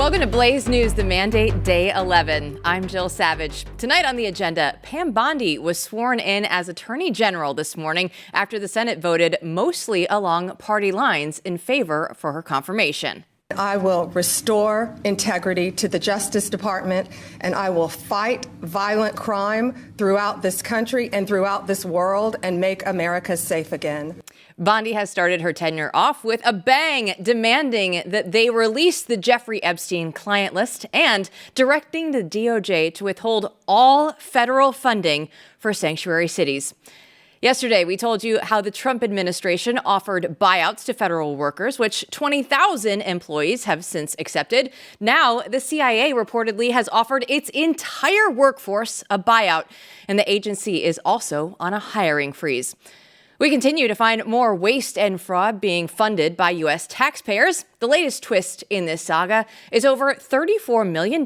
Welcome to Blaze News, the mandate day 11. I'm Jill Savage. Tonight on the agenda, Pam Bondi was sworn in as Attorney General this morning after the Senate voted mostly along party lines in favor for her confirmation. I will restore integrity to the Justice Department, and I will fight violent crime throughout this country and throughout this world and make America safe again. Bondi has started her tenure off with a bang, demanding that they release the Jeffrey Epstein client list and directing the DOGE to withhold all federal funding for sanctuary cities. Yesterday, we told you how the Trump administration offered buyouts to federal workers, which 20,000 employees have since accepted. Now, the CIA reportedly has offered its entire workforce a buyout, and the agency is also on a hiring freeze. We continue to find more waste and fraud being funded by U.S. taxpayers. The latest twist in this saga is over $34 million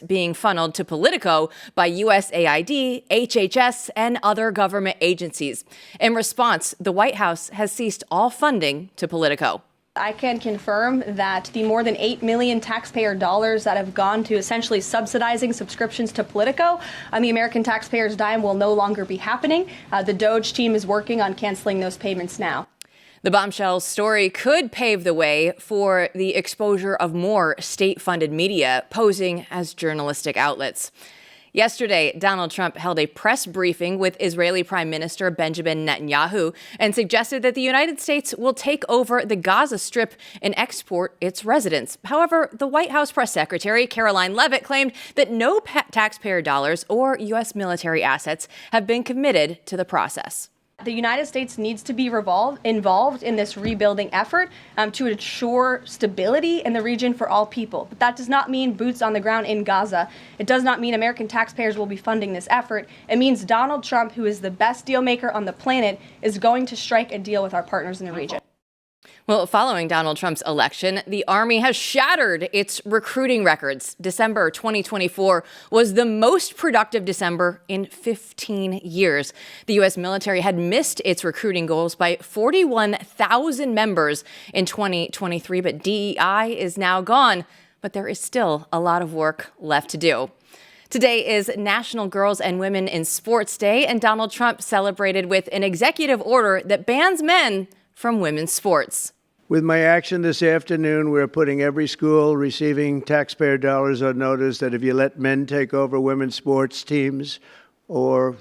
being funneled to Politico by USAID, HHS, and other government agencies. In response, the White House has ceased all funding to Politico. I can confirm that the more than 8 million taxpayer dollars that have gone to essentially subsidizing subscriptions to Politico on the American taxpayers' dime will no longer be happening. The DOGE team is working on canceling those payments now. The bombshell story could pave the way for the exposure of more state-funded media posing as journalistic outlets. Yesterday, Donald Trump held a press briefing with Israeli Prime Minister Benjamin Netanyahu and suggested that the United States will take over the Gaza Strip and export its residents. However, the White House press secretary, Caroline Leavitt, claimed that no taxpayer dollars or U.S. military assets have been committed to the process. The United States needs to be involved in this rebuilding effort to ensure stability in the region for all people. But that does not mean boots on the ground in Gaza. It does not mean American taxpayers will be funding this effort. It means Donald Trump, who is the best deal maker on the planet, is going to strike a deal with our partners in the region. Well, following Donald Trump's election, the Army has shattered its recruiting records. December 2024 was the most productive December in 15 years. The U.S. military had missed its recruiting goals by 41,000 members in 2023, but DEI is now gone. But there is still a lot of work left to do. Today is National Girls and Women in Sports Day, and Donald Trump celebrated with an executive order that bans men from women's sports. With my action this afternoon, we're putting every school receiving taxpayer dollars on notice that if you let men take over women's sports teams or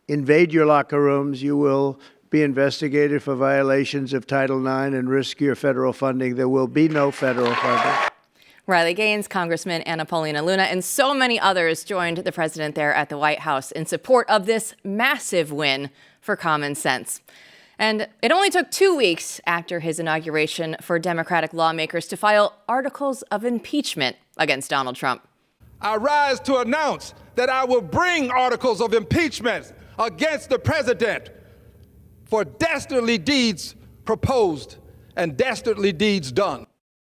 invade your locker rooms, you will be investigated for violations of Title IX and risk your federal funding. There will be no federal funding. Riley Gaines, Congressman Anna Paulina Luna, and so many others joined the president there at the White House in support of this massive win for common sense. And it only took 2 weeks after his inauguration for Democratic lawmakers to file articles of impeachment against Donald Trump. I rise to announce that I will bring articles of impeachment against the president for dastardly deeds proposed and dastardly deeds done.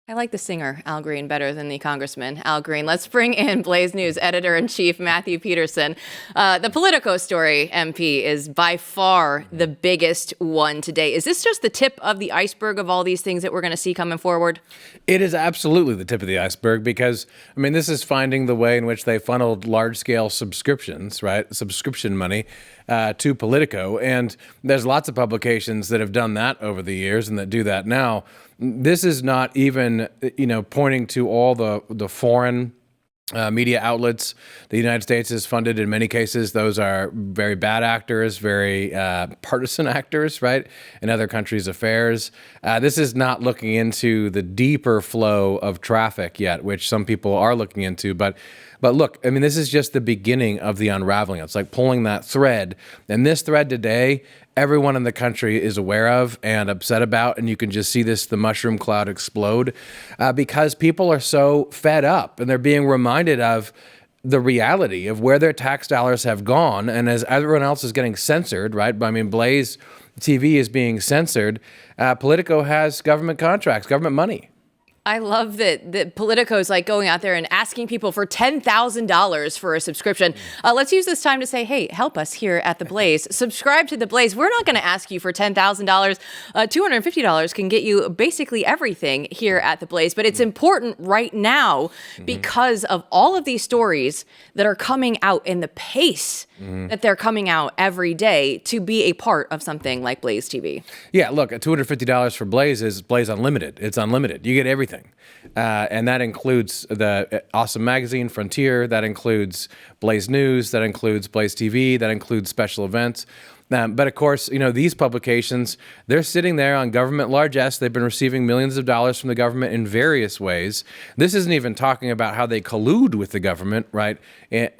I like the singer, Al Green, better than the congressman, Al Green. Let's bring in Blaze News editor-in-chief Matthew Peterson. The Politico story, MP, is by far the biggest one today. Is this just the tip of the iceberg of all these things that we're going to see coming forward? It is absolutely the tip of the iceberg because, I mean, this is finding the way in which they funneled large-scale subscriptions, right, subscription money, to Politico. And there's lots of publications that have done that over the years and that do that now. This is not even, pointing to all the foreign media outlets the United States has funded. In many cases, those are very bad actors, very partisan actors, right, in other countries' affairs. This is not looking into the deeper flow of traffic yet, which some people are looking into. But look, I mean, this is just the beginning of the unraveling. It's like pulling that thread. And this thread today, everyone in the country is aware of and upset about, and you can just see the mushroom cloud explode because people are so fed up and they're being reminded of the reality of where their tax dollars have gone. And as everyone else is getting censored, right? I mean, BlazeTV is being censored. Politico has government contracts, government money. I love that Politico is like going out there and asking people for $10,000 for a subscription. Let's use this time to say, hey, help us here at The Blaze. Subscribe to The Blaze. We're not going to ask you for $10,000. $250 can get you basically everything here at The Blaze. But it's important right now because of all of these stories that are coming out and the pace that they're coming out every day to be a part of something like Blaze TV. Yeah, look, $250 for Blaze is Blaze Unlimited. It's unlimited. You get everything. And that includes the awesome magazine, Frontier. That includes Blaze News. That includes Blaze TV. That includes special events. But of course, these publications, they're sitting there on government largesse. They've been receiving millions of dollars from the government in various ways. This isn't even talking about how they collude with the government, right,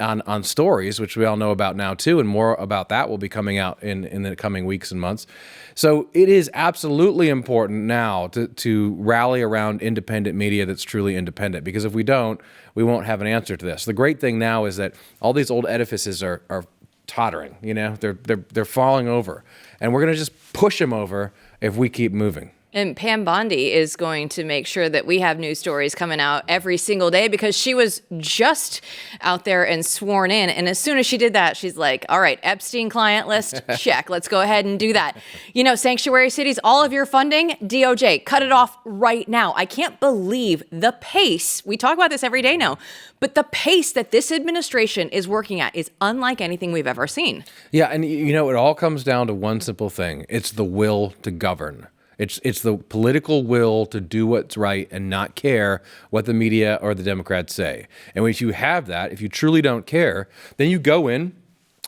on stories, which we all know about now too, and more about that will be coming out in the coming weeks and months. So it is absolutely important now to rally around independent media that's truly independent, because if we don't, we won't have an answer to this. The great thing now is that all these old edifices are tottering, they're falling over, and we're going to just push them over if we keep moving. And Pam Bondi is going to make sure that we have news stories coming out every single day, because she was just out there and sworn in. And as soon as she did that, she's like, all right, Epstein client list, check. Let's go ahead and do that. Sanctuary cities, all of your funding, DOJ, cut it off right now. I can't believe the pace. We talk about this every day now, but the pace that this administration is working at is unlike anything we've ever seen. Yeah, and it all comes down to one simple thing. It's the will to govern. It's the political will to do what's right and not care what the media or the Democrats say. And if you have that, if you truly don't care, then you go in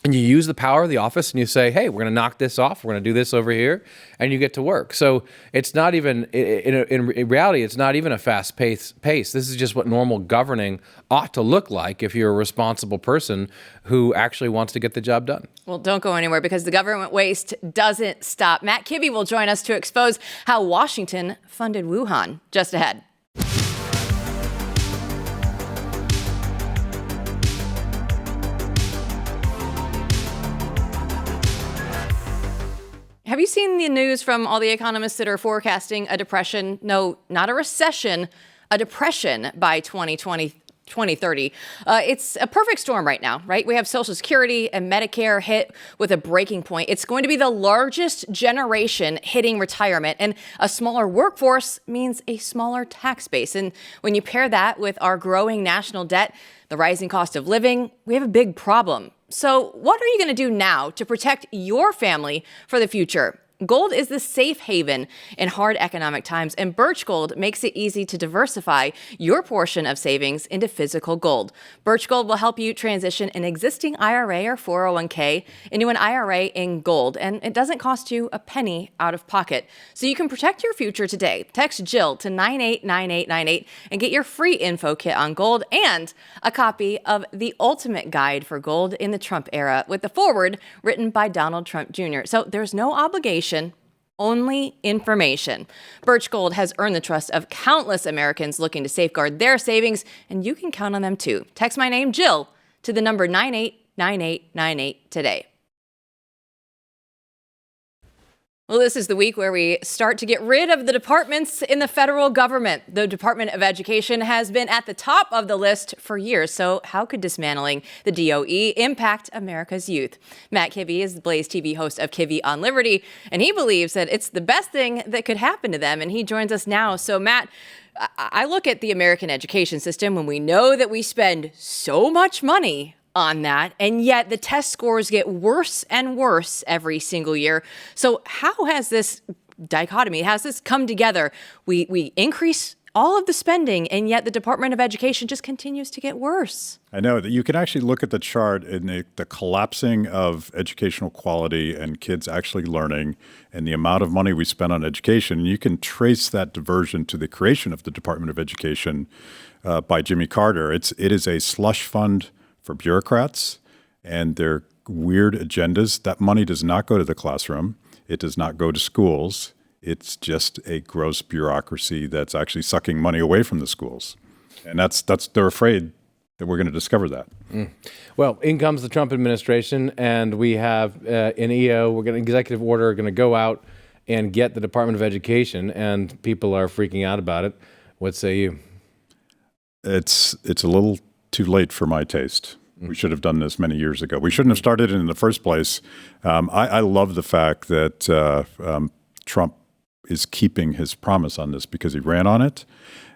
and you use the power of the office and you say, hey, we're going to knock this off. We're going to do this over here. And you get to work. So it's not even, in reality, it's not even a fast pace. This is just what normal governing ought to look like if you're a responsible person who actually wants to get the job done. Well, don't go anywhere, because the government waste doesn't stop. Matt Kibbe will join us to expose how Washington funded Wuhan. Just ahead. Have you seen the news from all the economists that are forecasting a depression? No, not a recession, a depression by 2030. It's a perfect storm right now, right? We have Social Security and Medicare hit with a breaking point. It's going to be the largest generation hitting retirement, and a smaller workforce means a smaller tax base. And when you pair that with our growing national debt, the rising cost of living, we have a big problem. So what are you going to do now to protect your family for the future? Gold is the safe haven in hard economic times, and Birch Gold makes it easy to diversify your portion of savings into physical gold. Birch Gold will help you transition an existing IRA or 401k into an IRA in gold, and it doesn't cost you a penny out of pocket. So you can protect your future today. Text Jill to 989898 and get your free info kit on gold and a copy of The Ultimate Guide for Gold in the Trump Era with the foreword written by Donald Trump Jr. So there's no obligation, only information. Birch Gold has earned the trust of countless Americans looking to safeguard their savings, and you can count on them too. Text my name, Jill, to the number 989898 today. Well, this is the week where we start to get rid of the departments in the federal government. The Department of Education has been at the top of the list for years. So how could dismantling the DOE impact America's youth? Matt Kibbe is the Blaze TV host of Kibbe on Liberty, and he believes that it's the best thing that could happen to them. And he joins us now. So, Matt, I look at the American education system when we know that we spend so much money on that, and yet the test scores get worse and worse every single year. So how has this dichotomy, has this come together? We increase all of the spending, and yet the Department of Education just continues to get worse. I know that you can actually look at the chart in the collapsing of educational quality and kids actually learning and the amount of money we spend on education. And you can trace that diversion to the creation of the Department of Education by Jimmy Carter. It is a slush fund for bureaucrats and their weird agendas. That money does not go to the classroom. It does not go to schools. It's just a gross bureaucracy that's actually sucking money away from the schools. And they're afraid that we're going to discover that. Well, in comes the Trump administration, and we have an EO, we're going to executive order, going to go out and get the Department of Education, and people are freaking out about it. What say you? It's a little too late for my taste. We should have done this many years ago. We shouldn't have started it in the first place. I love the fact that Trump is keeping his promise on this because he ran on it.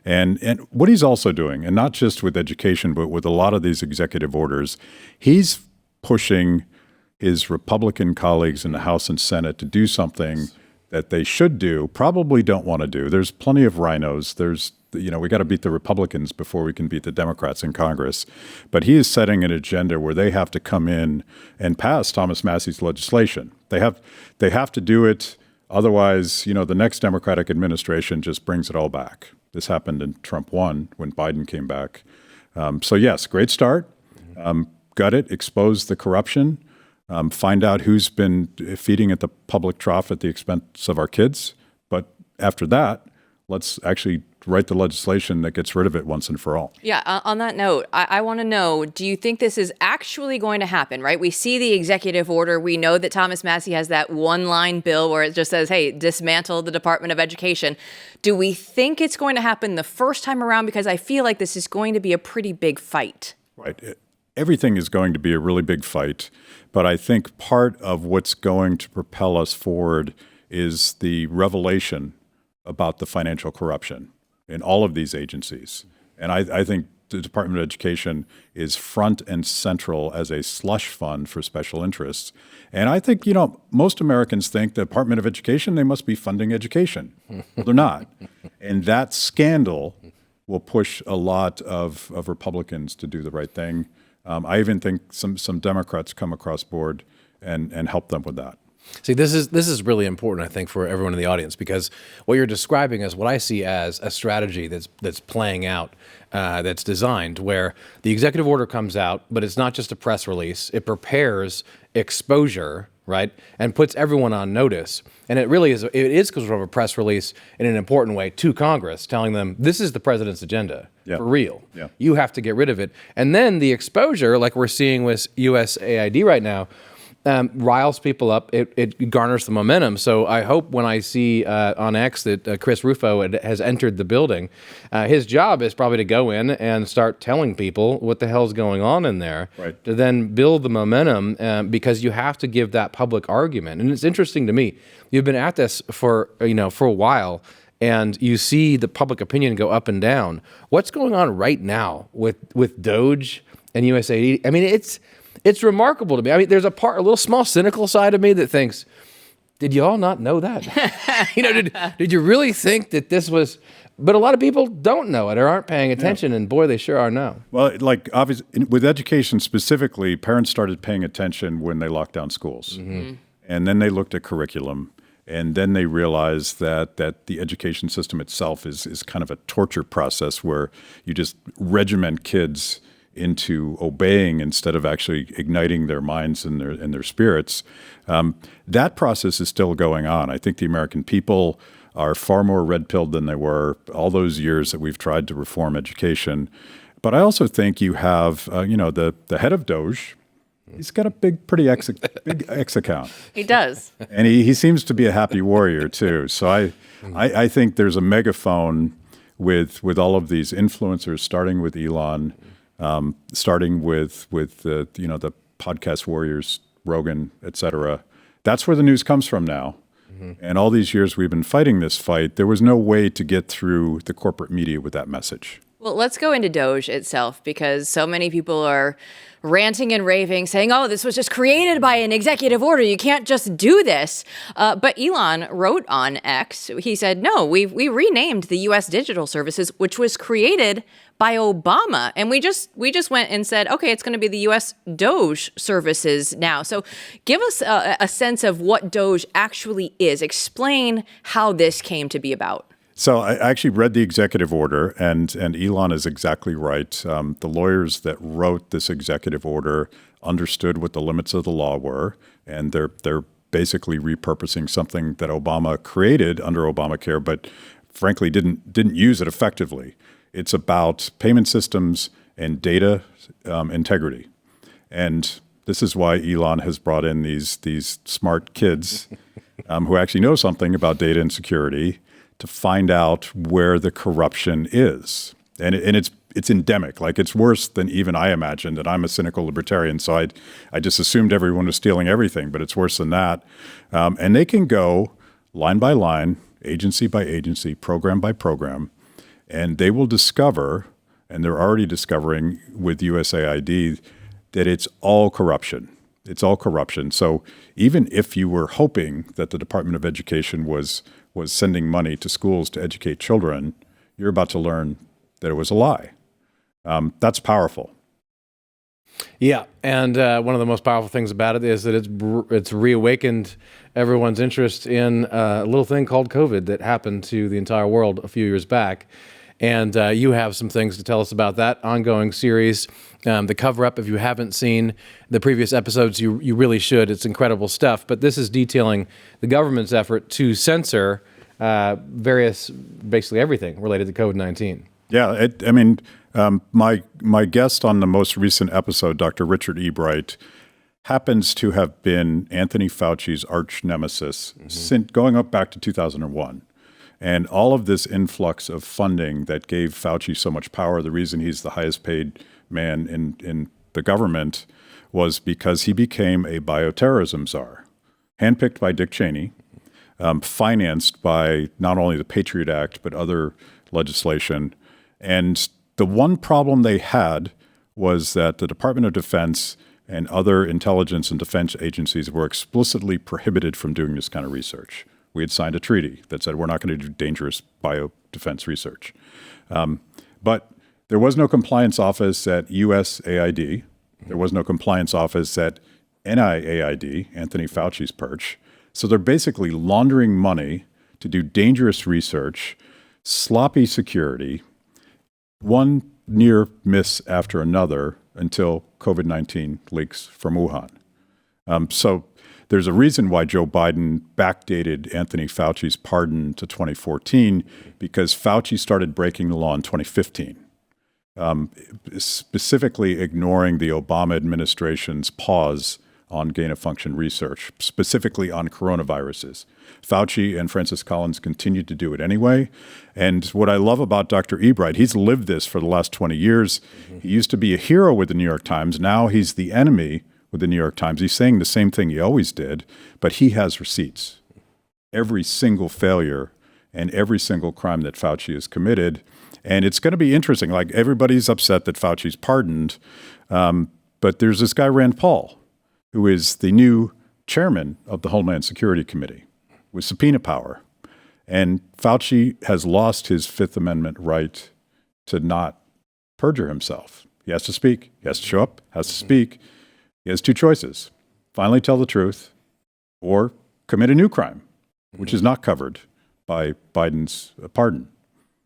And what he's also doing, and not just with education, but with a lot of these executive orders, he's pushing his Republican colleagues in the House and Senate to do something that they should do, probably don't want to do. There's plenty of rhinos. We got to beat the Republicans before we can beat the Democrats in Congress. But he is setting an agenda where they have to come in and pass Thomas Massey's legislation. They have to do it. Otherwise, the next Democratic administration just brings it all back. This happened in Trump 1 when Biden came back. So yes, great start. Gut it, expose the corruption, find out who's been feeding at the public trough at the expense of our kids. But after that, let's actually write the legislation that gets rid of it once and for all. Yeah, on that note, I want to know, do you think this is actually going to happen, right? We see the executive order. We know that Thomas Massey has that one-line bill where it just says, hey, dismantle the Department of Education. Do we think it's going to happen the first time around? Because I feel like this is going to be a pretty big fight. Right. Everything is going to be a really big fight. But I think part of what's going to propel us forward is the revelation about the financial corruption in all of these agencies. And I think the Department of Education is front and central as a slush fund for special interests. And I think, most Americans think the Department of Education, they must be funding education. Well, they're not. And that scandal will push a lot of Republicans to do the right thing. I even think some Democrats come across board and help them with that. See, this is really important, I think, for everyone in the audience, because what you're describing is what I see as a strategy that's playing out, that's designed where the executive order comes out, but it's not just a press release. It prepares exposure, right, and puts everyone on notice. And it is sort of a press release in an important way to Congress, telling them this is the president's agenda for real. Yeah. You have to get rid of it. And then the exposure, like we're seeing with USAID right now, riles people up. It garners the momentum. So I hope when I see on X that Chris Rufo has entered the building, his job is probably to go in and start telling people what the hell's going on in there, right, to then build the momentum, because you have to give that public argument. And it's interesting to me. You've been at this for a while, and you see the public opinion go up and down. What's going on right now with DOGE and USAID? I mean, it's remarkable to me. I mean, there's a little small cynical side of me that thinks, did you all not know that? Did you really think that this was? But a lot of people don't know it or aren't paying attention, and boy, they sure are now. Well, obviously, with education specifically, parents started paying attention when they locked down schools. Mm-hmm. And then they looked at curriculum, and then they realized that the education system itself is kind of a torture process where you just regiment kids into obeying instead of actually igniting their minds and their spirits. That process is still going on. I think the American people are far more red-pilled than they were all those years that we've tried to reform education. But I also think you have, the head of DOGE. He's got a big X account. He does. And he seems to be a happy warrior, too. So I think there's a megaphone with all of these influencers, starting with Elon, starting with the podcast warriors, Rogan, et cetera. That's where the news comes from now. Mm-hmm. And all these years we've been fighting this fight. There was no way to get through the corporate media with that message. Well, let's go into DOGE itself, because so many people are ranting and raving, saying, oh, this was just created by an executive order. You can't just do this. But Elon wrote on X, he said, no, we renamed the U.S. Digital Services, which was created by Obama. And we just went and said, okay, it's going to be the U.S. DOGE services now. So give us a sense of what DOGE actually is. Explain how this came to be about. So I actually read the executive order, and Elon is exactly right. The lawyers that wrote this executive order understood what the limits of the law were, and they're basically repurposing something that Obama created under Obamacare, but frankly didn't use it effectively. It's about payment systems and data integrity, and this is why Elon has brought in these smart kids who actually know something about data and security to find out where the corruption is. And it's endemic. Like, it's worse than even I imagined. And I'm a cynical libertarian, so I just assumed everyone was stealing everything, but it's worse than that. And they can go line by line, agency by agency, program by program, and they will discover, and they're already discovering with USAID, that it's all corruption. It's all corruption. So even if you were hoping that the Department of Education was sending money to schools to educate children, you're about to learn that it was a lie. That's powerful. Yeah, and one of the most powerful things about it is that it's reawakened everyone's interest in a little thing called COVID that happened to the entire world a few years back. And you have some things to tell us about that ongoing series, The Cover-Up. If you haven't seen the previous episodes, you really should. It's incredible stuff. But this is detailing the government's effort to censor basically everything related to COVID-19. Yeah, my guest on the most recent episode, Dr. Richard E. Bright, happens to have been Anthony Fauci's arch nemesis since going up back to 2001. And all of this influx of funding that gave Fauci so much power, the reason he's the highest paid man in the government was because he became a bioterrorism czar, handpicked by Dick Cheney, financed by not only the Patriot Act, but other legislation. And the one problem they had was that the Department of Defense and other intelligence and defense agencies were explicitly prohibited from doing this kind of research. We had signed a treaty that said we're not going to do dangerous biodefense research. But there was no compliance office at USAID. There was no compliance office at NIAID, Anthony Fauci's perch. So they're basically laundering money to do dangerous research, sloppy security, one near miss after another until COVID-19 leaks from Wuhan. So there's a reason why Joe Biden backdated Anthony Fauci's pardon to 2014, because Fauci started breaking the law in 2015, specifically ignoring the Obama administration's pause on gain-of-function research, specifically on coronaviruses. Fauci and Francis Collins continued to do it anyway. And what I love about Dr. Ebright, he's lived this for the last 20 years. He used to be a hero with the New York Times. Now he's the enemy with the New York Times. He's saying the same thing he always did, but he has receipts. Every single failure and every single crime that Fauci has committed. And it's going to be interesting. Like, everybody's upset that Fauci's pardoned, but there's this guy, Rand Paul, who is the new chairman of the Homeland Security Committee with subpoena power. And Fauci has lost his Fifth Amendment right to not perjure himself. He has to speak. He has to show up, has to speak. He has two choices: finally tell the truth or commit a new crime, which is not covered by Biden's pardon.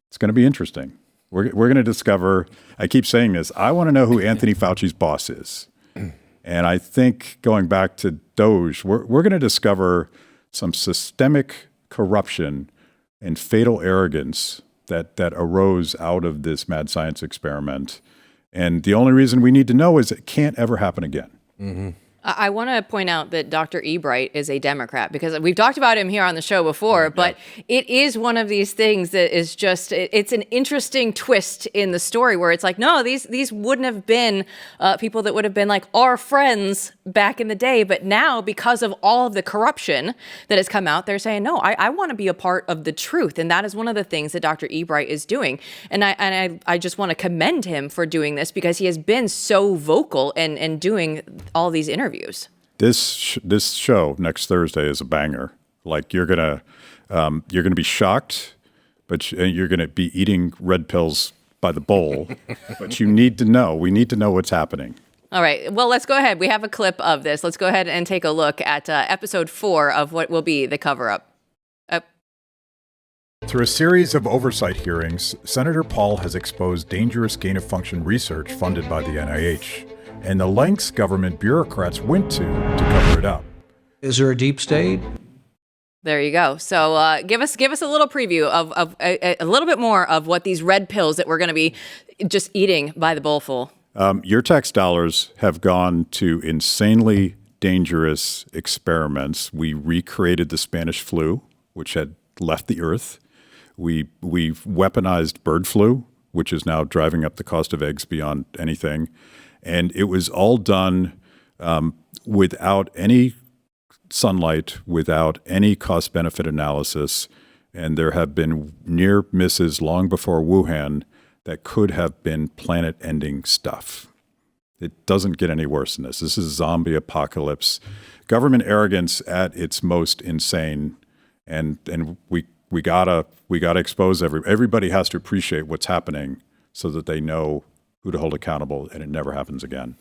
It's going to be interesting. We're going to discover, I keep saying this, I want to know who Anthony Fauci's boss is. And I think, going back to DOGE, we're going to discover some systemic corruption and fatal arrogance that arose out of this mad science experiment. And the only reason we need to know is it can't ever happen again. Mm-hmm. I want to point out that Dr. Ebright is a Democrat, because we've talked about him here on the show before, but it is one of these things that is just, it's an interesting twist in the story where it's like, no, these wouldn't have been people that would have been like our friends back in the day. But now, because of all of the corruption that has come out, they're saying, no, I want to be a part of the truth. And that is one of the things that Dr. Ebright is doing. And I just want to commend him for doing this, because he has been so vocal and doing all these interviews. This show next Thursday is a banger. Like, you're gonna be shocked, but you're gonna be eating red pills by the bowl. But you need to know. We need to know what's happening. All right. Well, let's go ahead. We have a clip of this. Let's go ahead and take a look at episode 4 of what will be the cover-up. Through a series of oversight hearings, Senator Paul has exposed dangerous gain-of-function research funded by the NIH, and the lengths government bureaucrats went to cover it up. Is there a deep state? There you go. So give us a little preview of a little bit more of what these red pills that we're going to be just eating by the bowlful. Your tax dollars have gone to insanely dangerous experiments. We recreated the Spanish flu, which had left the earth. We've weaponized bird flu, which is now driving up the cost of eggs beyond anything. And it was all done without any sunlight, without any cost-benefit analysis. And there have been near misses long before Wuhan that could have been planet-ending stuff. It doesn't get any worse than this. This is zombie apocalypse. Government arrogance at its most insane. And we gotta expose everybody has to appreciate what's happening so that they know who to hold accountable, and it never happens again.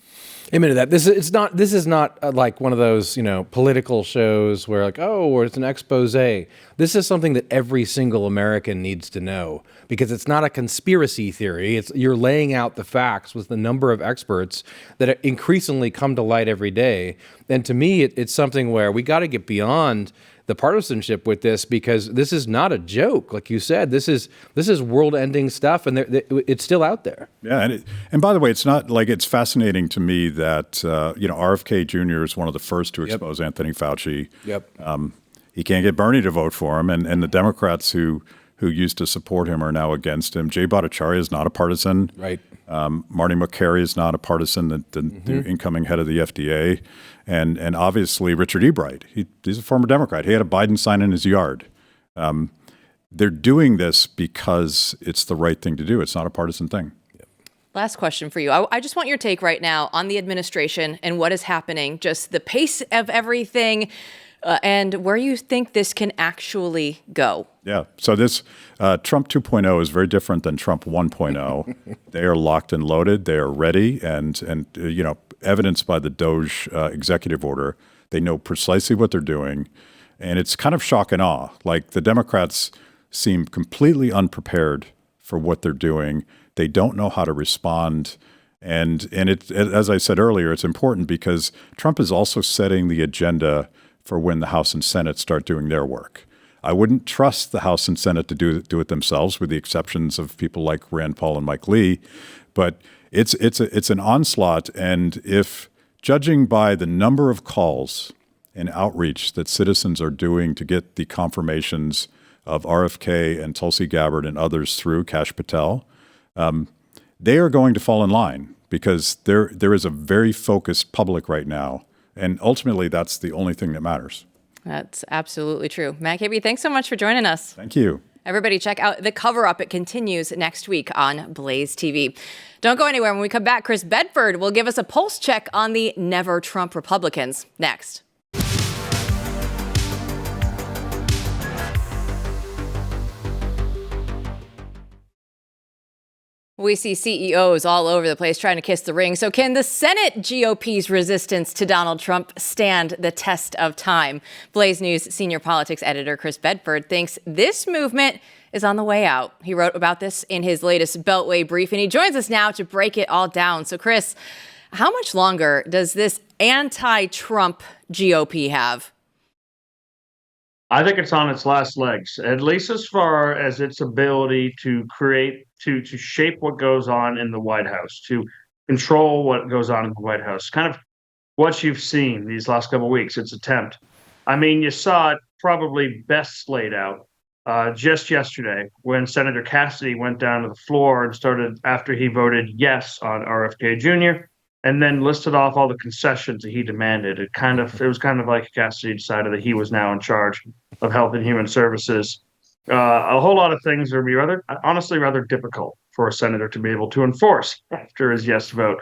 Amen to that. This is not like one of those, political shows where or it's an expose. This is something that every single American needs to know, because it's not a conspiracy theory. You're laying out the facts with the number of experts that increasingly come to light every day. And to me, it's something where we got to get beyond the partisanship with this, because this is not a joke. Like you said, this is world-ending stuff, and it's still out there. Yeah, and by the way, it's not like, it's fascinating to me that RFK Jr. is one of the first to expose Anthony Fauci. Yep. He can't get Bernie to vote for him, and the Democrats who used to support him are now against him. Jay Bhattacharya is not a partisan. Right. Marty McCary is not a partisan, the incoming head of the FDA. And obviously Richard Ebright, he's a former Democrat. He had a Biden sign in his yard. They're doing this because it's the right thing to do. It's not a partisan thing. Last question for you. I just want your take right now on the administration and what is happening, just the pace of everything, and where you think this can actually go. Yeah. So this Trump 2.0 is very different than Trump 1.0. They are locked and loaded. They are ready, and evidenced by the DOGE executive order. They know precisely what they're doing, and it's kind of shock and awe. Like, the Democrats seem completely unprepared for what they're doing. They don't know how to respond. And it, as I said earlier, it's important because Trump is also setting the agenda for when the House and Senate start doing their work. I wouldn't trust the House and Senate to do it themselves, with the exceptions of people like Rand Paul and Mike Lee. But it's an onslaught. And if, judging by the number of calls and outreach that citizens are doing to get the confirmations of RFK and Tulsi Gabbard and others through Kash Patel, they are going to fall in line, because there is a very focused public right now. And ultimately, that's the only thing that matters. That's absolutely true. Matt Kibbe, thanks so much for joining us. Thank you. Everybody, check out The Cover-Up. It continues next week on BlazeTV. Don't go anywhere. When we come back, Chris Bedford will give us a pulse check on the Never Trump Republicans. Next. We see CEOs all over the place trying to kiss the ring. So can the Senate GOP's resistance to Donald Trump stand the test of time? Blaze News senior politics editor Chris Bedford thinks this movement is on the way out. He wrote about this in his latest Beltway brief, and he joins us now to break it all down. So Chris, how much longer does this anti-Trump GOP have? I think it's on its last legs, at least as far as its ability to create, to shape what goes on in the White House, to control what goes on in the White House. Kind of what you've seen these last couple of weeks, its attempt. I mean, you saw it probably best laid out just yesterday when Senator Cassidy went down to the floor and started, after he voted yes on RFK Jr., and then listed off all the concessions that he demanded. It was kind of like Cassidy decided that he was now in charge of Health and Human Services. A whole lot of things would be rather difficult for a senator to be able to enforce after his yes vote.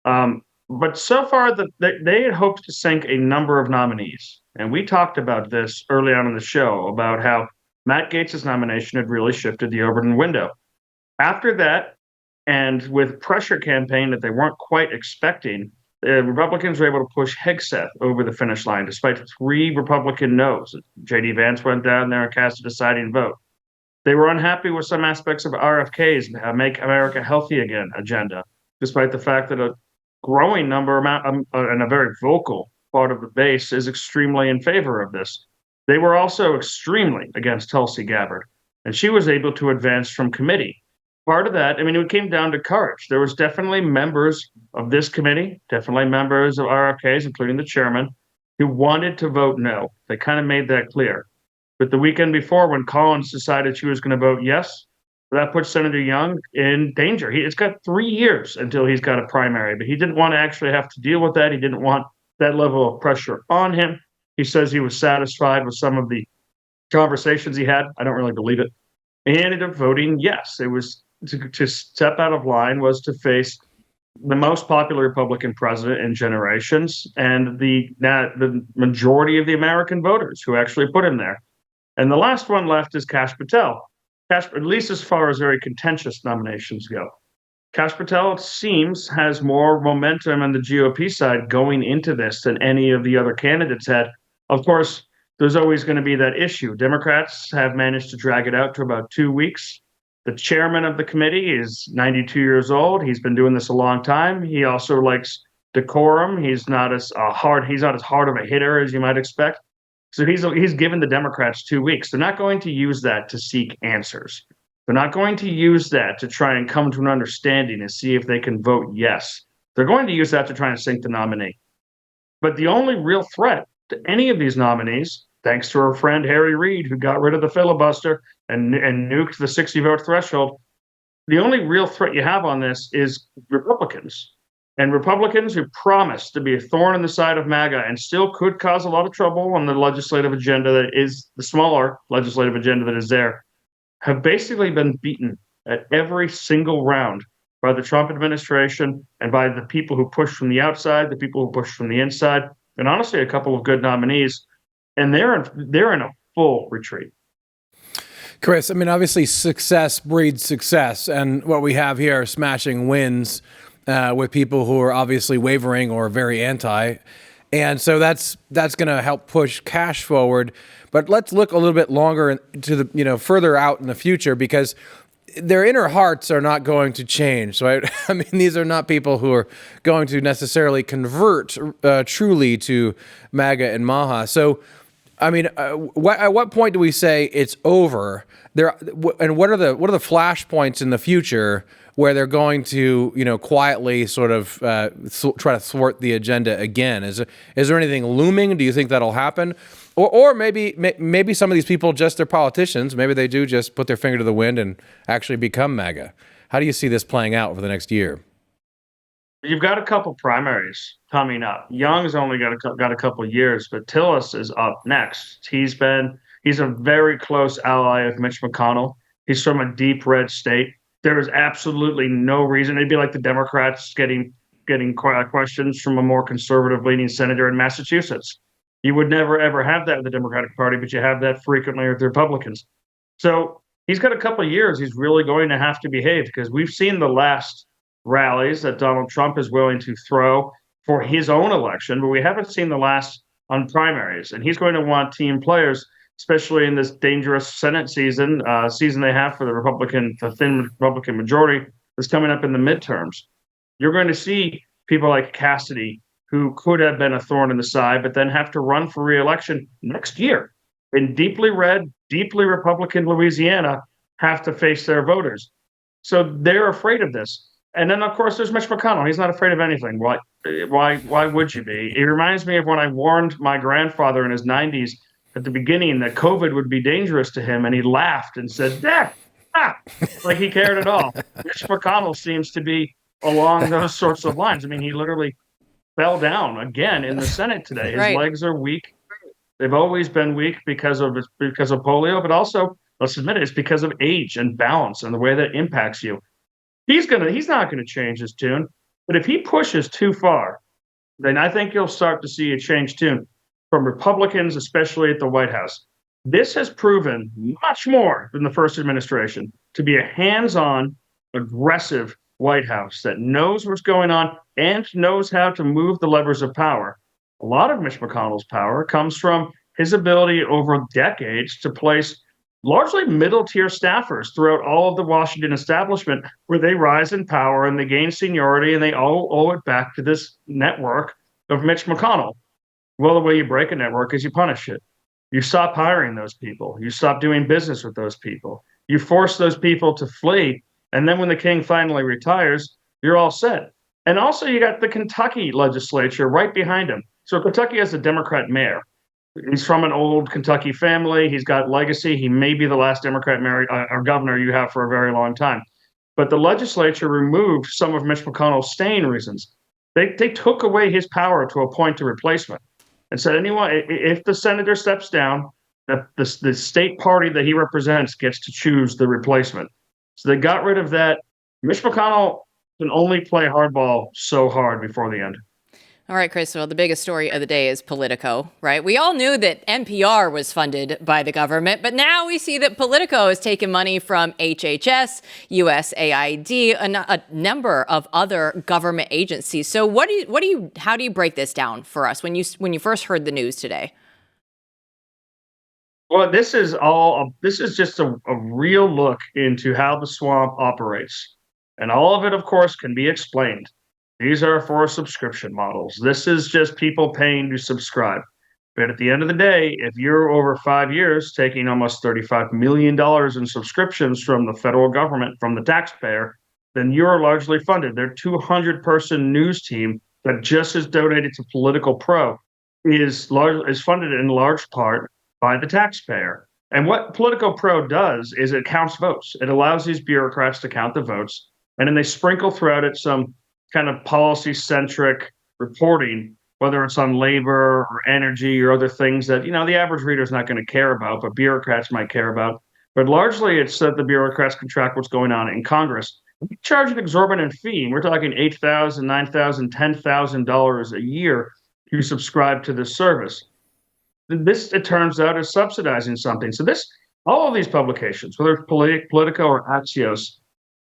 But so far, they had hoped to sink a number of nominees. And we talked about this early on in the show, about how Matt Gaetz' nomination had really shifted the Overton window. After that, and with pressure campaign that they weren't quite expecting, the Republicans were able to push Hegseth over the finish line, despite 3 Republican no's. J.D. Vance went down there and cast a deciding vote. They were unhappy with some aspects of RFK's Make America Healthy Again agenda, despite the fact that a growing and a very vocal part of the base is extremely in favor of this. They were also extremely against Tulsi Gabbard, and she was able to advance from committee. Part of that, I mean, it came down to courage. There was definitely members of this committee, definitely members of RFK's, including the chairman, who wanted to vote no. They kind of made that clear. But the weekend before, when Collins decided she was going to vote yes, that puts Senator Young in danger. It's got 3 years until he's got a primary, but he didn't want to actually have to deal with that. He didn't want that level of pressure on him. He says he was satisfied with some of the conversations he had. I don't really believe it. He ended up voting yes. It was to step out of line was to face the most popular Republican president in generations and the majority of the American voters who actually put him there. And the last one left is Kash Patel. At least as far as very contentious nominations go. Kash Patel, it seems, has more momentum on the GOP side going into this than any of the other candidates had. Of course, there's always going to be that issue. Democrats have managed to drag it out to about 2 weeks. The chairman of the committee is 92 years old. He's been doing this a long time. He also likes decorum. He's not as hard of a hitter as you might expect. So he's given the Democrats 2 weeks. They're not going to use that to seek answers. They're not going to use that to try and come to an understanding and see if they can vote yes. They're going to use that to try and sink the nominee. But the only real threat to any of these nominees, thanks to our friend Harry Reid, who got rid of the filibuster and nuked the 60-vote threshold, the only real threat you have on this is Republicans. And Republicans who promise to be a thorn in the side of MAGA and still could cause a lot of trouble on the legislative agenda that is the smaller legislative agenda that is there, have basically been beaten at every single round by the Trump administration and by the people who push from the outside, the people who push from the inside, and honestly, a couple of good nominees. And they're in a full retreat. Chris, I mean, obviously success breeds success. And what we have here are smashing wins with people who are obviously wavering or very anti. And so that's going to help push Kash forward. But let's look a little bit longer to the, further out in the future, because their inner hearts are not going to change. So I mean, these are not people who are going to necessarily convert truly to MAGA and Maha. So, I mean, at what point do we say it's over? And what are the flashpoints in the future where they're going to, quietly sort of try to thwart the agenda again? Is there anything looming? Do you think that'll happen? Or maybe some of these people, just they're politicians. Maybe they do just put their finger to the wind and actually become MAGA. How do you see this playing out over the next year? You've got a couple primaries coming up. Young's only got a couple years, but Tillis is up next. He's a very close ally of Mitch McConnell. He's from a deep red state. There is absolutely no reason. It'd be like the Democrats getting questions from a more conservative-leaning senator in Massachusetts. You would never, ever have that with the Democratic Party, but you have that frequently with the Republicans. So he's got a couple of years. He's really going to have to behave, because we've seen the last rallies that Donald Trump is willing to throw for his own election, but we haven't seen the last on primaries. And he's going to want team players, especially in this dangerous Senate season they have for the thin Republican majority that's coming up in the midterms. You're going to see people like Cassidy, who could have been a thorn in the side, but then have to run for re-election next year in deeply red, deeply Republican Louisiana, have to face their voters. So they're afraid of this. And then, of course, there's Mitch McConnell. He's not afraid of anything. Why would you be? It reminds me of when I warned my grandfather in his 90s at the beginning that COVID would be dangerous to him, and he laughed and said, like he cared at all. Mitch McConnell seems to be along those sorts of lines. I mean, he literally fell down again in the Senate today. His legs are weak. They've always been weak because of polio, but also, let's admit it, it's because of age and balance and the way that impacts you. He's not gonna change his tune, but if he pushes too far, then I think you'll start to see a change tune from Republicans, especially at the White House. This has proven much more than the first administration to be a hands-on, aggressive White House that knows what's going on and knows how to move the levers of power. A lot of Mitch McConnell's power comes from his ability over decades to place largely middle-tier staffers throughout all of the Washington establishment, where they rise in power and they gain seniority, and they all owe it back to this network of Mitch McConnell. Well, the way you break a network is you punish it. You stop hiring those people. You stop doing business with those people. You force those people to flee. And then when the king finally retires, you're all set. And also, you got the Kentucky legislature right behind him. So Kentucky has a Democrat mayor. He's from an old Kentucky family. He's got legacy. He may be the last Democrat or governor you have for a very long time. But the legislature removed some of Mitch McConnell's staying reasons. They took away his power to appoint a replacement and said, if the senator steps down, the state party that he represents gets to choose the replacement. So they got rid of that. Mitch McConnell can only play hardball so hard before the end. All right, Chris. Well, the biggest story of the day is Politico, right? We all knew that NPR was funded by the government, but now we see that Politico has taken money from HHS, USAID, a number of other government agencies. So how do you break this down for us when you first heard the news today? Well, this is just a real look into how the swamp operates. And all of it, of course, can be explained. These are for subscription models. This is just people paying to subscribe. But at the end of the day, if you're over 5 years taking almost $35 million in subscriptions from the federal government, from the taxpayer, then you're largely funded. Their 200-person news team that just is donated to Political Pro is funded in large part by the taxpayer. And what Politico Pro does is it counts votes. It allows these bureaucrats to count the votes, and then they sprinkle throughout it some kind of policy-centric reporting, whether it's on labor or energy or other things that, the average reader is not going to care about, but bureaucrats might care about. But largely, it's that the bureaucrats can track what's going on in Congress. We charge an exorbitant fee. We're talking $8,000, $9,000, $10,000 a year to subscribe to this service. This, it turns out, is subsidizing something. So all of these publications, whether it's Politico or Axios,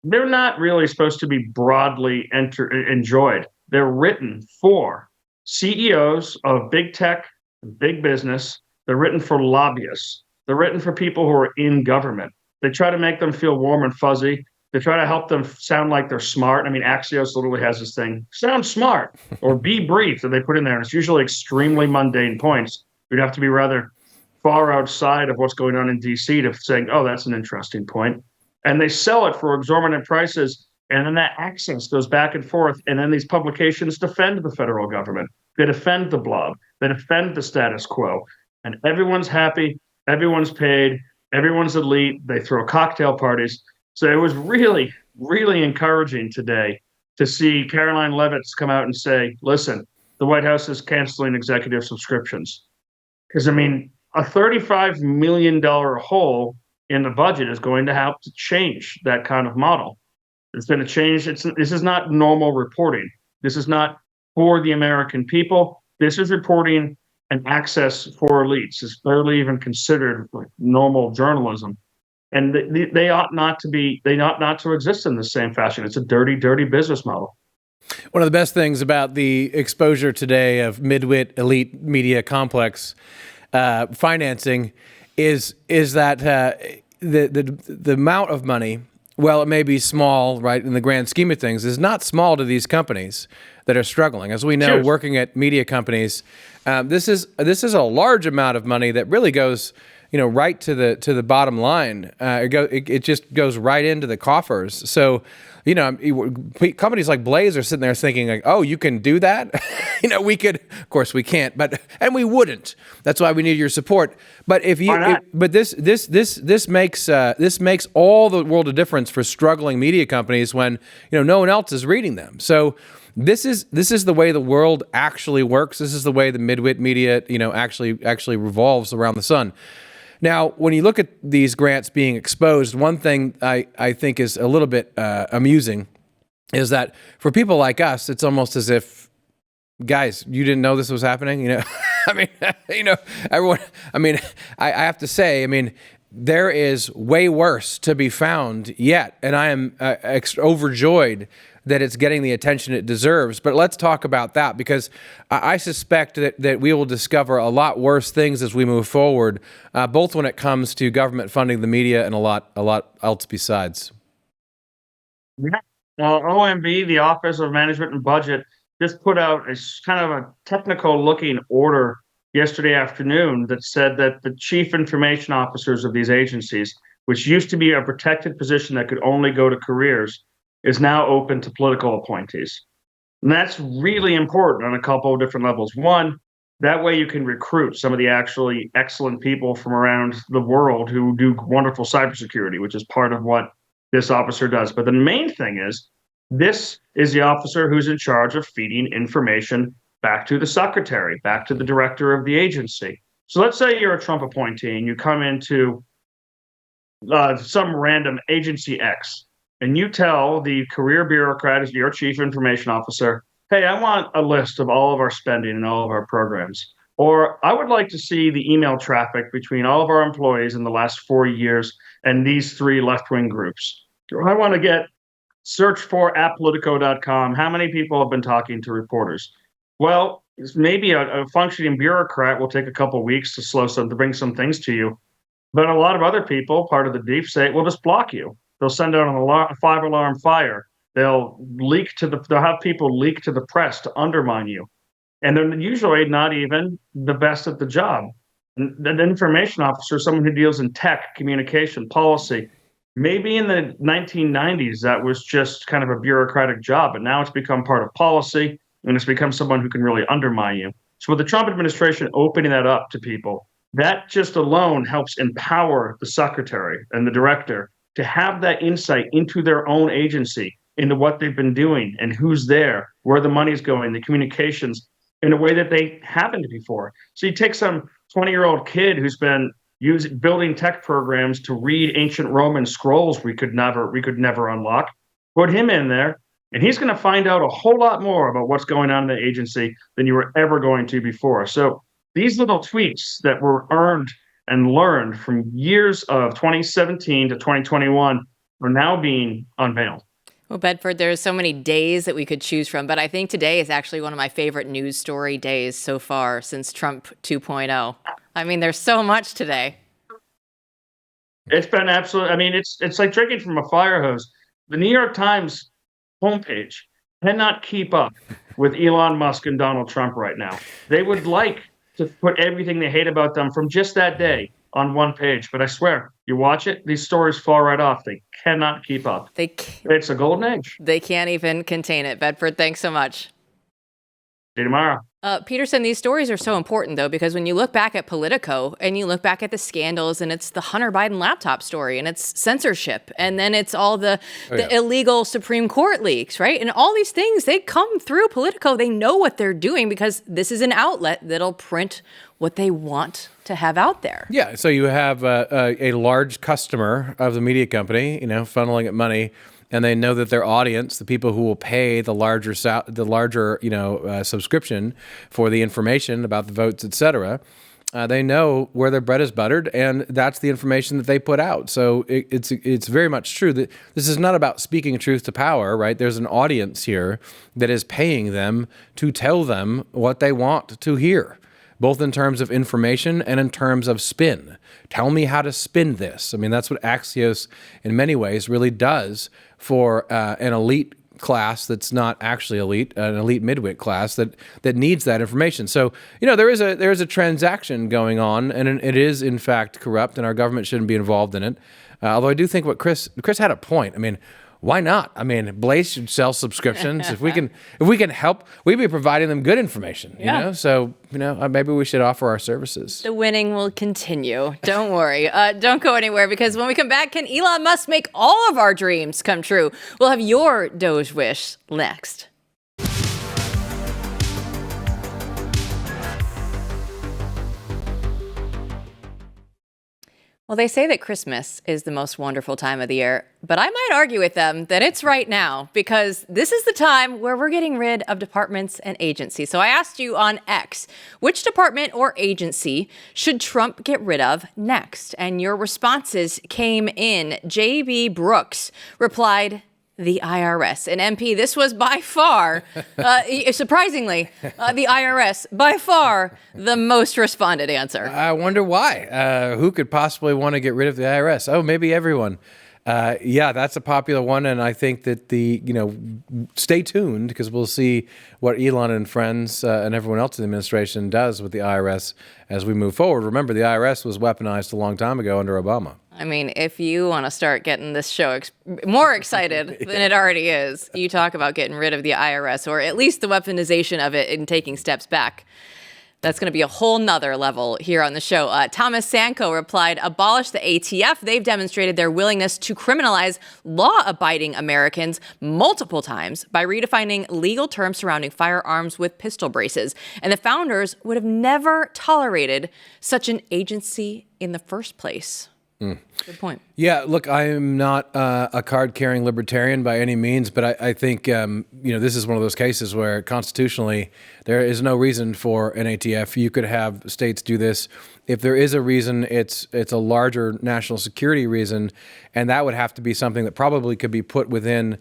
they're not really supposed to be broadly enjoyed. They're written for CEOs of big tech, big business. They're written for lobbyists. They're written for people who are in government. They try to make them feel warm and fuzzy. They try to help them sound like they're smart. I mean, Axios literally has this thing, sound smart or be brief, that they put in there. And it's usually extremely mundane points. You'd have to be rather far outside of what's going on in DC to say, oh, that's an interesting point. And they sell it for exorbitant prices. And then that access goes back and forth. And then these publications defend the federal government. They defend the blob. They defend the status quo. And everyone's happy. Everyone's paid. Everyone's elite. They throw cocktail parties. So it was really, really encouraging today to see Caroline Leavitt come out and say, listen, the White House is canceling executive subscriptions. Because, I mean, a $35 million hole in the budget is going to have to change that kind of model. It's going to change. This is not normal reporting. This is not for the American people. This is reporting and access for elites. It's barely even considered like normal journalism. And they ought not to exist in the same fashion. It's a dirty, dirty business model. One of the best things about the exposure today of midwit elite media complex financing is that the amount of money, well, it may be small, right, in the grand scheme of things, is not small to these companies that are struggling. As we know, Cheers. Working at media companies, this is a large amount of money that really goes, right to the bottom line. It just goes right into the coffers. So, companies like Blaze are sitting there thinking like, oh, you can do that? We could, of course we can't, and we wouldn't. That's why we need your support. But this makes all the world of difference for struggling media companies when, no one else is reading them. So this is the way the world actually works. This is the way the midwit media, actually revolves around the sun. Now, when you look at these grants being exposed, one thing I think is a little bit amusing is that for people like us, it's almost as if, guys, you didn't know this was happening. Everyone. I have to say, there is way worse to be found yet, and I am overjoyed that it's getting the attention it deserves. But let's talk about that, because I suspect that we will discover a lot worse things as we move forward, both when it comes to government funding the media and a lot else besides. Yeah. OMB, the Office of Management and Budget, just put out a kind of a technical-looking order yesterday afternoon that said that the chief information officers of these agencies, which used to be a protected position that could only go to careers, is now open to political appointees. And that's really important on a couple of different levels. One, That way you can recruit some of the actually excellent people from around the world who do wonderful cybersecurity, which is part of what this officer does. But the main thing is, this is the officer who's in charge of feeding information back to the secretary, back to the director of the agency. So let's say you're a Trump appointee and you come into some random agency X, and you tell the career bureaucrat as your chief information officer, hey, I want a list of all of our spending and all of our programs. Or I would like to see the email traffic between all of our employees in the last 4 years and these 3 left-wing groups. Or I want to get search for at politico.com how many people have been talking to reporters. Well, maybe a functioning bureaucrat will take a couple of weeks to bring some things to you. But a lot of other people, part of the deep state, will just block you. They'll send out a 5-alarm fire. They'll have people leak to the press to undermine you. And they're usually not even the best at the job. And an information officer, someone who deals in tech, communication, policy, maybe in the 1990s, that was just kind of a bureaucratic job, but now it's become part of policy, and it's become someone who can really undermine you. So with the Trump administration opening that up to people, that just alone helps empower the secretary and the director to have that insight into their own agency, into what they've been doing and who's there, where the money's going, the communications, in a way that they haven't before. So you take some 20-year-old kid who's been building tech programs to read ancient Roman scrolls we could never unlock, put him in there, and he's going to find out a whole lot more about what's going on in the agency than you were ever going to before. So these little tweaks that were earned and learned from years of 2017 to 2021 are now being unveiled. Well, Bedford, there's so many days that we could choose from, but I think today is actually one of my favorite news story days so far since Trump 2.0. I mean, there's so much today. It's been absolute. I mean, it's like drinking from a fire hose. The New York Times homepage cannot keep up with Elon Musk and Donald Trump right now. They would like to put everything they hate about them from just that day on one page. But I swear, you watch it, these stories fall right off. They cannot keep up. It's a golden age. They can't even contain it. Bedford, thanks so much. See you tomorrow. Peterson, these stories are so important, though, because when you look back at Politico and you look back at the scandals, and it's the Hunter Biden laptop story, and it's censorship, and then it's all the illegal Supreme Court leaks, right? And all these things, they come through Politico. They know what they're doing because this is an outlet that'll print what they want to have out there. Yeah, so you have a large customer of the media company, funneling it money, and they know that their audience, the people who will pay the larger subscription for the information about the votes, et cetera, they know where their bread is buttered, and that's the information that they put out. So it's very much true that this is not about speaking truth to power, right? There's an audience here that is paying them to tell them what they want to hear, both in terms of information and in terms of spin. Tell me how to spin this. I mean, that's what Axios, in many ways, really does for an elite class that's not actually elite, an elite midwit class that needs that information. So, there is a transaction going on, and it is, in fact, corrupt, and our government shouldn't be involved in it. Although I do think what Chris had a point. I mean, why not? I mean, Blaze should sell subscriptions. If we can help, we'd be providing them good information, you know? So, maybe we should offer our services. The winning will continue. Don't worry. Don't go anywhere, because when we come back, can Elon Musk make all of our dreams come true? We'll have your Doge wish next. Well, they say that Christmas is the most wonderful time of the year, but I might argue with them that it's right now, because this is the time where we're getting rid of departments and agencies. So I asked you on X, which department or agency should Trump get rid of next? And your responses came in. J.B. Brooks replied, the IRS. And MP, this was by far, surprisingly, the IRS, by far the most responded answer. I wonder why. Who could possibly want to get rid of the IRS? Oh, maybe everyone. Yeah, that's a popular one. And I think that stay tuned, because we'll see what Elon and friends and everyone else in the administration does with the IRS as we move forward. Remember, the IRS was weaponized a long time ago under Obama. I mean, if you want to start getting this show more excited than it already is, you talk about getting rid of the IRS, or at least the weaponization of it and taking steps back. That's going to be a whole nother level here on the show. Thomas Sanko replied, abolish the ATF. They've demonstrated their willingness to criminalize law-abiding Americans multiple times by redefining legal terms surrounding firearms with pistol braces. And the founders would have never tolerated such an agency in the first place. Good point. Yeah, look, I am not a card-carrying libertarian by any means, but I think this is one of those cases where constitutionally there is no reason for an ATF. You could have states do this. If there is a reason, it's a larger national security reason, and that would have to be something that probably could be put within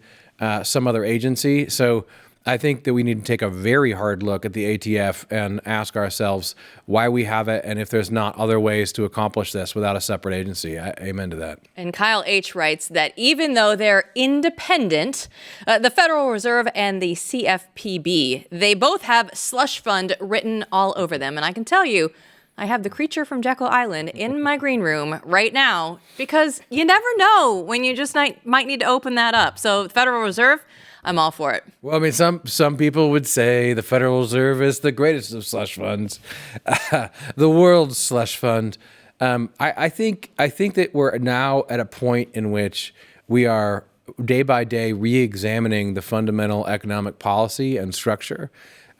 some other agency. So I think that we need to take a very hard look at the ATF and ask ourselves why we have it and if there's not other ways to accomplish this without a separate agency. Amen to that. And Kyle H. writes that even though they're independent, the Federal Reserve and the CFPB, they both have slush fund written all over them. And I can tell you, I have the creature from Jekyll Island in my green room right now because you never know when you just might need to open that up. So the Federal Reserve, I'm all for it. Well, I mean, some people would say the Federal Reserve is the greatest of slush funds, the world's slush fund. I think that we're now at a point in which we are day by day re-examining the fundamental economic policy and structure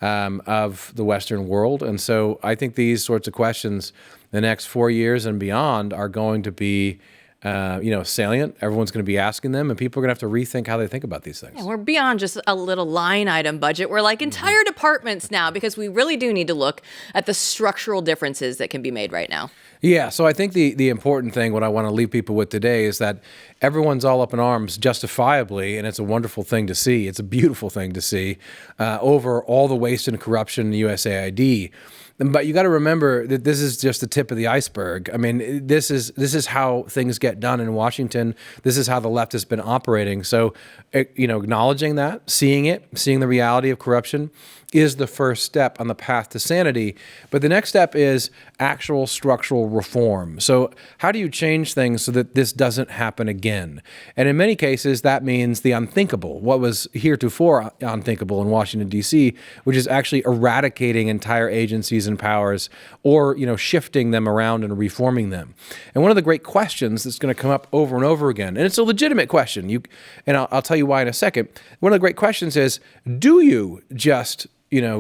of the Western world. And so I think these sorts of questions the next 4 years and beyond are going to be salient. Everyone's going to be asking them, and people are going to have to rethink how they think about these things. Yeah, we're beyond just a little line item budget. We're like entire departments now because we really do need to look at the structural differences that can be made right now. Yeah, so I think the important thing, what I want to leave people with today is that everyone's all up in arms justifiably, and it's a wonderful thing to see. It's a beautiful thing to see over all the waste and corruption in USAID. But you got to remember that this is just the tip of the iceberg. I mean, this is how things get done in Washington. This is how the left has been operating. So, acknowledging that, seeing the reality of corruption is the first step on the path to sanity. But the next step is actual structural reform. So how do you change things so that this doesn't happen again? And in many cases, that means the unthinkable, what was heretofore unthinkable in Washington, D.C., which is actually eradicating entire agencies and powers or, shifting them around and reforming them. And one of the great questions that's going to come up over and over again, and it's a legitimate question, I'll tell you why in a second. One of the great questions is, do you just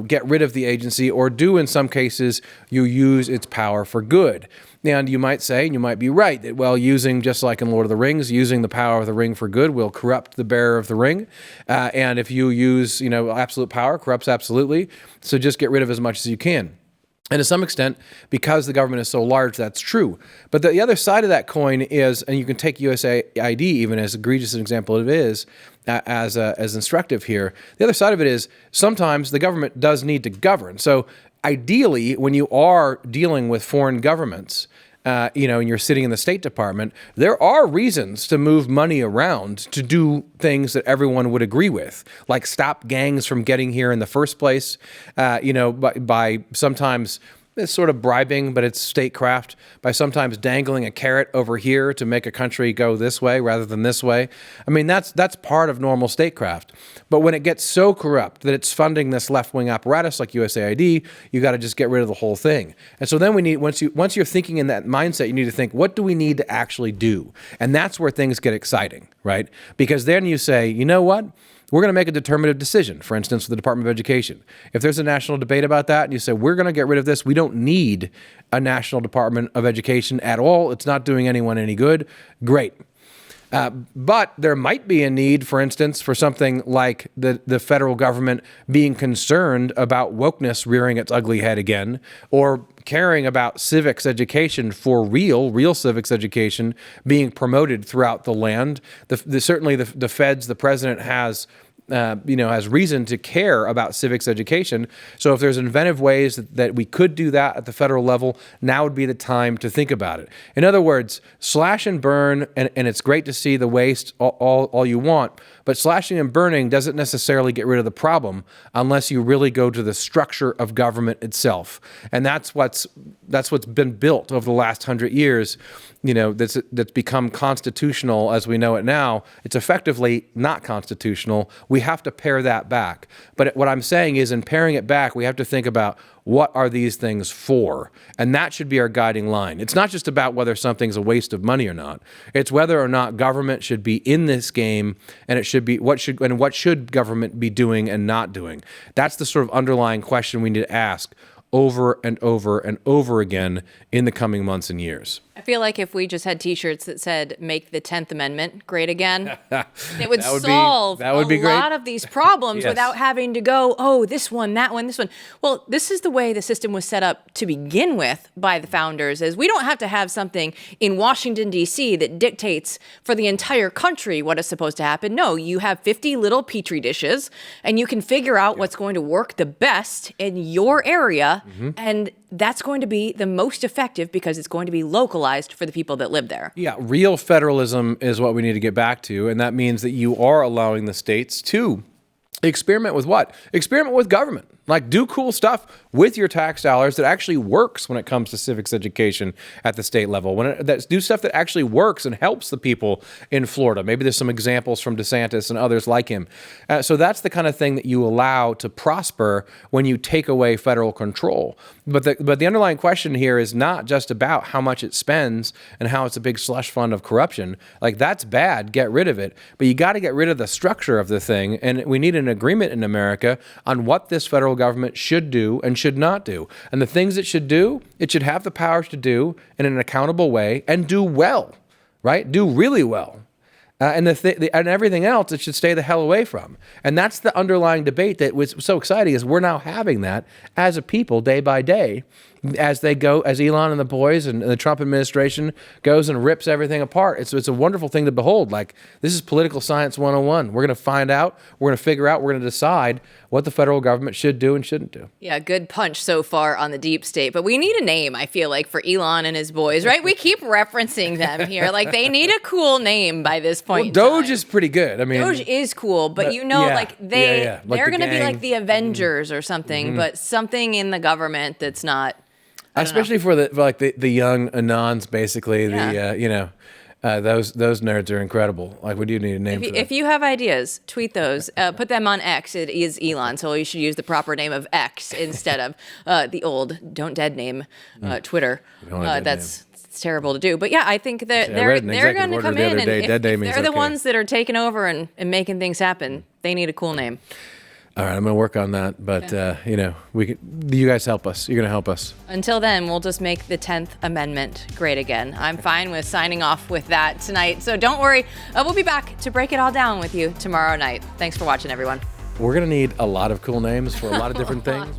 get rid of the agency, or do in some cases you use its power for good? And you might say, and you might be right, that, using, just like in Lord of the Rings, using the power of the ring for good will corrupt the bearer of the ring. And if you use, absolute power, corrupts absolutely. So just get rid of as much as you can. And to some extent, because the government is so large, that's true. But the other side of that coin is, and you can take USAID even as egregious an example it is, as instructive here. The other side of it is sometimes the government does need to govern. So ideally, when you are dealing with foreign governments, and you're sitting in the State Department, there are reasons to move money around to do things that everyone would agree with, like stop gangs from getting here in the first place, by sometimes it's sort of bribing, but it's statecraft, by sometimes dangling a carrot over here to make a country go this way rather than this way. I mean, that's part of normal statecraft. But when it gets so corrupt that it's funding this left-wing apparatus like USAID, you got to just get rid of the whole thing. And so then we need, once you're thinking in that mindset, you need to think, what do we need to actually do? And that's where things get exciting, right? Because then you say, you know what? We're going to make a determinative decision, for instance, with the Department of Education. If there's a national debate about that and you say, we're going to get rid of this, we don't need a national Department of Education at all. It's not doing anyone any good. Great. But there might be a need, for instance, for something like the federal government being concerned about wokeness rearing its ugly head again, or caring about civics education for real civics education being promoted throughout the land. Certainly the feds, the president has reason to care about civics education. So if there's inventive ways that we could do that at the federal level, now would be the time to think about it. In other words, slash and burn, and it's great to see the waste all you want, but slashing and burning doesn't necessarily get rid of the problem unless you really go to the structure of government itself. And that's what's been built over the last 100 years, that's become constitutional as we know it now. It's effectively not constitutional. We have to pare that back. But what I'm saying is, in paring it back, we have to think about what are these things for? And that should be our guiding line. It's not just about whether something's a waste of money or not. It's whether or not government should be in this game, and it should be what should government be doing and not doing. That's the sort of underlying question we need to ask over and over and over again in the coming months and years. I feel like if we just had T-shirts that said "Make the 10th Amendment great again," it would solve a lot of these problems without having to go, oh, this one, that one, this one. Well, this is the way the system was set up to begin with by the founders, is we don't have to have something in Washington, D.C. that dictates for the entire country what is supposed to happen. No, you have 50 little petri dishes, and you can figure out what's going to work the best in your area, and that's going to be the most effective because it's going to be localized for the people that live there. Yeah, real federalism is what we need to get back to, and that means that you are allowing the states to experiment with what? Experiment with government. Like, do cool stuff with your tax dollars that actually works when it comes to civics education at the state level. Do stuff that actually works and helps the people in Florida. Maybe there's some examples from DeSantis and others like him. So that's the kind of thing that you allow to prosper when you take away federal control. But the underlying question here is not just about how much it spends and how it's a big slush fund of corruption. Like, that's bad. Get rid of it. But you got to get rid of the structure of the thing. And we need an agreement in America on what this federal government should do and should not do. And the things it should do, it should have the powers to do in an accountable way and do well, right? Do really well. And everything else, it should stay the hell away from. And that's the underlying debate that was so exciting, is we're now having that as a people day by day, as Elon and the boys and the Trump administration goes and rips everything apart. It's a wonderful thing to behold. Like, this is political science 101. We're going to find out, we're going to figure out, we're going to decide what the federal government should do and shouldn't do. Yeah, good punch so far on the deep state. But we need a name, I feel like, for Elon and his boys, right? We keep referencing them here. Like, they need a cool name by this point. Well, DOGE is pretty good. I mean, DOGE is cool, but they're going to be like the Avengers or something, but something in the government that's not. Especially for the young Anons, basically. Yeah. Those nerds are incredible. Like, we do need a name for them. If you have ideas, tweet those. Put them on X. It is Elon, so you should use the proper name of X instead of the old don't dead name Twitter. It's terrible to do. But yeah, I think that they're going to come in, and if they're the ones that are taking over and making things happen, they need a cool name. All right, I'm going to work on that, but you guys help us. You're going to help us. Until then, we'll just make the 10th Amendment great again. I'm fine with signing off with that tonight, so don't worry. We'll be back to break it all down with you tomorrow night. Thanks for watching, everyone. We're going to need a lot of cool names for a lot of different things.